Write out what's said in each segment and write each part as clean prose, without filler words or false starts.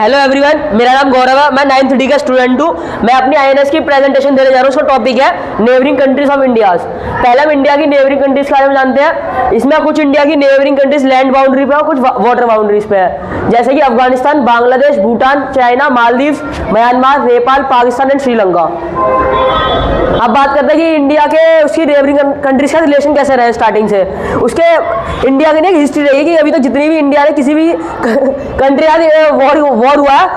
Hello everyone, मेरा नाम गौरव है। मैं 9th डी का स्टूडेंट हूँ। मैं अपनी आईएनएस की प्रेजेंटेशन देने जा रहा हूँ। उसका टॉपिक है नेबरिंग कंट्रीज ऑफ इंडियाज। पहले हम इंडिया की नेबरिंग कंट्रीज के बारे में जानते हैं। इसमें कुछ इंडिया की नेबरिंग कंट्रीज लैंड बाउंड्री पे और कुछ वाटर बाउंड्रीज पे है, जैसे कि Afghanistan, Bangladesh, Bhutan, China, Maldives, Myanmar, Nepal, Pakistan and Sri Lanka. अब बात करते हैं कि इंडिया के उसकी नेबरिंग कंट्रीज का रिलेशन कैसे रहे स्टार्टिंग से। उसके इंडिया की एक हिस्ट्री रही है कि अभी तक जितनी भी इंडिया ने किसी भी कंट्री वॉर हुआ है,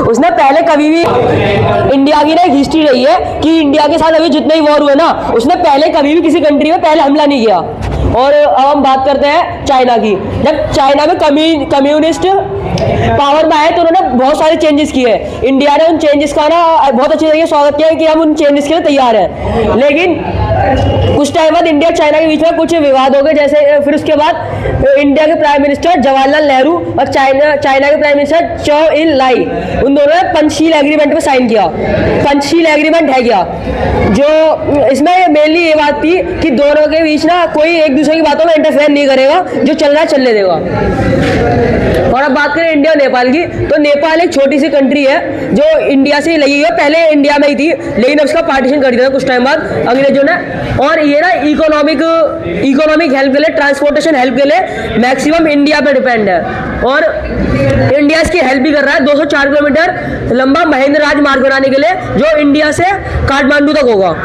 उसने पहले कभी भी, इंडिया की ना एक हिस्ट्री रही है कि इंडिया के साथ अभी जितने भी वॉर हुए ना, उसने पहले कभी भी किसी कंट्री में पहले हमला नहीं किया। और अब हम बात करते हैं चाइना की। जब चाइना में कम्युनिस्ट पावर में आए तो उन्होंने बहुत सारे चेंजेस किए। इंडिया ने उन चेंजेस का ना बहुत अच्छे तरीके से स्वागत किया कि हम उन चेंजेस के लिए तैयार हैं। लेकिन कुछ टाइम बाद इंडिया चाइना के बीच में कुछ विवाद हो गए। जैसे फिर उसके बाद इंडिया के प्राइम मिनिस्टर जवाहरलाल नेहरू और चाइना के प्राइम मिनिस्टर चौ इन लाई, उन दोनों ने पंचशील एग्रीमेंट पे साइन किया। पंचशील एग्रीमेंट है क्या, जो इसमें मेनली ये बात थी कि दोनों के बीच ना कोई एक दूसरे की बातों में इंटरफेयर नहीं करेगा, जो चल रहा है चलने देगा। और अब बात करें इंडिया और नेपाल की, तो नेपाल एक छोटी सी कंट्री है जो इंडिया से लगी है। पहले इंडिया में ही थी, लेकिन उसका पार्टीशन कर दिया कुछ टाइम बाद अंग्रेजों ने। और ये ना इकोनॉमिक हेल्प के लिए, ट्रांसपोर्टेशन हेल्प के लिए मैक्सिमम इंडिया पे डिपेंड है। और इंडिया इसकी हेल्प भी कर रहा है। 204 किलोमीटर लंबा महेंद्र राजमार्ग बनाने के लिए, जो इंडिया से काठमांडू तक होगा।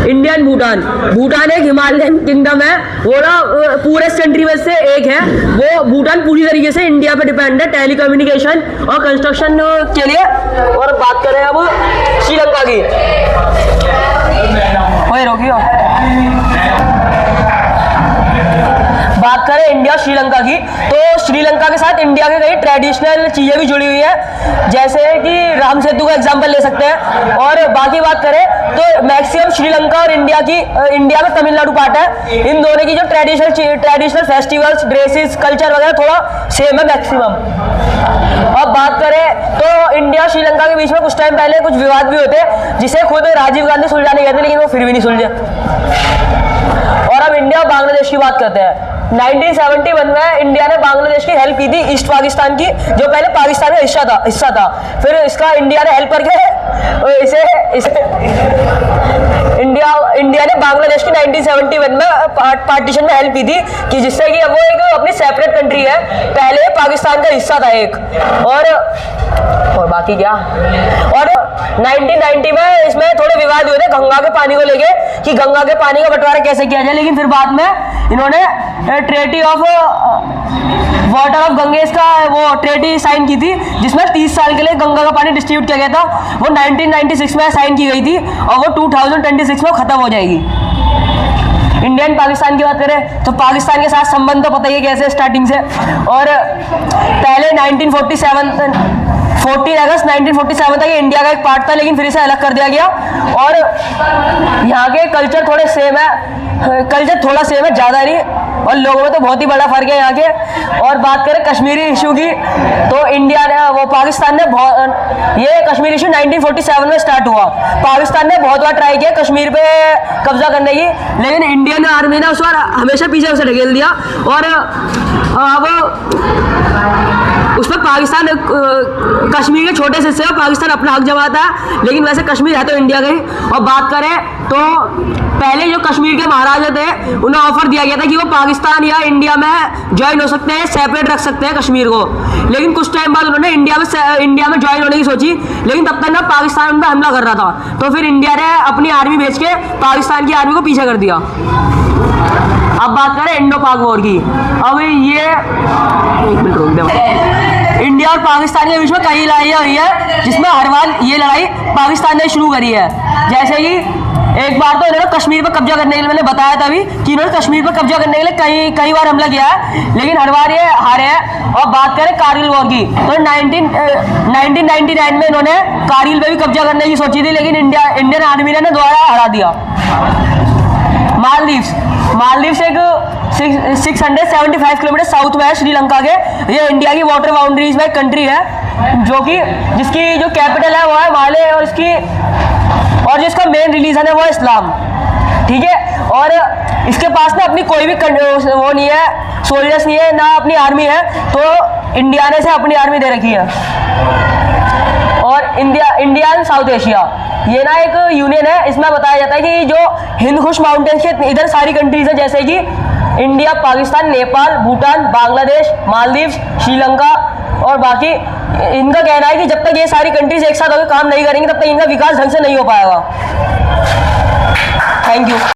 इंडिया एंड भूटान एक हिमालयन किंगडम है, वो ना पूरे कंट्री में से एक है। वो भूटान पूरी तरीके से इंडिया पे डिपेंड है टेलीकम्युनिकेशन और कंस्ट्रक्शन के लिए। और बात करें अब श्रीलंका की, रोकियो, बात करें इंडिया श्रीलंका की, तो श्रीलंका के साथ इंडिया के कई ट्रेडिशनल चीज़ें भी जुड़ी हुई है, जैसे कि राम सेतु का एग्जांपल ले सकते हैं। और बाकी बात करें तो मैक्सिमम श्रीलंका और इंडिया में तमिलनाडु पार्ट है। इन दोनों की जो ट्रेडिशनल फेस्टिवल्स, ड्रेसेस, कल्चर वगैरह थोड़ा सेम है मैक्सिमम। अब बात करें तो इंडिया श्रीलंका के बीच में कुछ टाइम पहले कुछ विवाद भी होते, जिसे खुद राजीव गांधी सुलझाने गए थे, लेकिन वो फिर भी नहीं सुलझे। और अब इंडिया और बांग्लादेश की बात करते हैं। 1971 में इंडिया ने बांग्लादेश की हेल्प की थी, ईस्ट पाकिस्तान की, जो पहले पाकिस्तान का हिस्सा था। फिर इसका इंडिया ने हेल्प करके इसे इंडिया ने बांग्लादेश की 1971 में पार्टीशन में हेल्प की थी, कि जिससे कि वो एक अपनी सेपरेट कंट्री है। पहले पाकिस्तान का हिस्सा था एक। और बाकी क्या, और 1990 में इसमें थोड़े विवाद हुए थे गंगा के पानी को लेके, कि गंगा के पानी का बंटवारा कैसे किया जाए। लेकिन फिर बाद में इन्होंने treaty of water of Ganges का वो ट्रेटी साइन की थी, जिसमें 30 साल के लिए गंगा का पानी डिस्ट्रीब्यूट किया गया था। वो 1996 में साइन की गई थी और वो 2026 में खत्म हो जाएगी। इंडिया एंड पाकिस्तान की बात करें तो पाकिस्तान के साथ संबंध तो पता ही है कैसे स्टार्टिंग से। और पहले 14 अगस्त 1947 तक ये इंडिया का एक पार्ट था, लेकिन फिर इसे अलग कर दिया गया। और यहाँ के कल्चर थोड़ा सेम है, ज़्यादा नहीं, और लोगों में तो बहुत ही बड़ा फर्क है यहाँ के। और बात करें कश्मीरी इशू की, तो पाकिस्तान ने ये कश्मीर इशू 1947 में स्टार्ट हुआ। पाकिस्तान ने बहुत बार ट्राई किया कश्मीर पे कब्जा करने की, लेकिन इंडियन आर्मी ने उस बार हमेशा पीछे उसे ढकेल दिया। और अब उस पर पाकिस्तान कश्मीर के छोटे से हिस्से में पाकिस्तान अपना हक जमाता है, लेकिन वैसे कश्मीर है तो इंडिया का ही। और बात करें तो पहले जो कश्मीर के महाराजा थे, उन्हें ऑफर दिया गया था कि वो पाकिस्तान या इंडिया में ज्वाइन हो सकते हैं, सेपरेट रख सकते हैं कश्मीर को। लेकिन कुछ टाइम बाद उन्होंने इंडिया में ज्वाइन होने की सोची, लेकिन तब तक ना पाकिस्तान उन पर हमला कर रहा था, तो फिर इंडिया ने अपनी आर्मी भेज के पाकिस्तान की आर्मी को पीछे कर दिया। अब बात करें इंडो पाक वॉर की। अब ये एक मिनट रोक दे। इंडिया और पाकिस्तान के बीच में कई लड़ाइयाँ हुई है, जिसमें हर बार ये लड़ाई पाकिस्तान ने शुरू करी है। जैसे कि एक बार तो इन्होंने कश्मीर पर कब्जा करने के लिए, मैंने बताया था अभी कि इन्होंने कश्मीर पर कब्जा करने के लिए कई बार हमला किया है, लेकिन हर बार ये हारे हैं। और बात करें कारगिल वॉर की, तो 1999 में इन्होंने कारगिल पे भी कब्जा करने की सोची थी, लेकिन इंडियन आर्मी ने दोबारा हरा दिया। मालदीव्स एक 675 किलोमीटर साउथ में है श्रीलंका के। ये इंडिया की वाटर बाउंड्रीज में एक कंट्री है, जिसकी जो कैपिटल है वो है माले, और जिसका मेन रिलीजन है वो है इस्लाम। ठीक है। और इसके पास ना अपनी कोई भी वो नहीं है, सोल्जर्स नहीं है, ना अपनी आर्मी है, तो इंडिया ने से अपनी आर्मी दे रखी है। और इंडिया एंड साउथ एशिया, ये ना एक यूनियन है, इसमें बताया जाता है कि जो हिंद कुश माउंटेन्स के इधर सारी कंट्रीज है, जैसे कि इंडिया, पाकिस्तान, नेपाल, भूटान, बांग्लादेश, मालदीव्स, श्रीलंका और बाकी। इनका कहना है कि जब तक ये सारी कंट्रीज एक साथ होकर काम नहीं करेंगी तब तक इनका विकास ढंग से नहीं हो पाएगा। Thank you.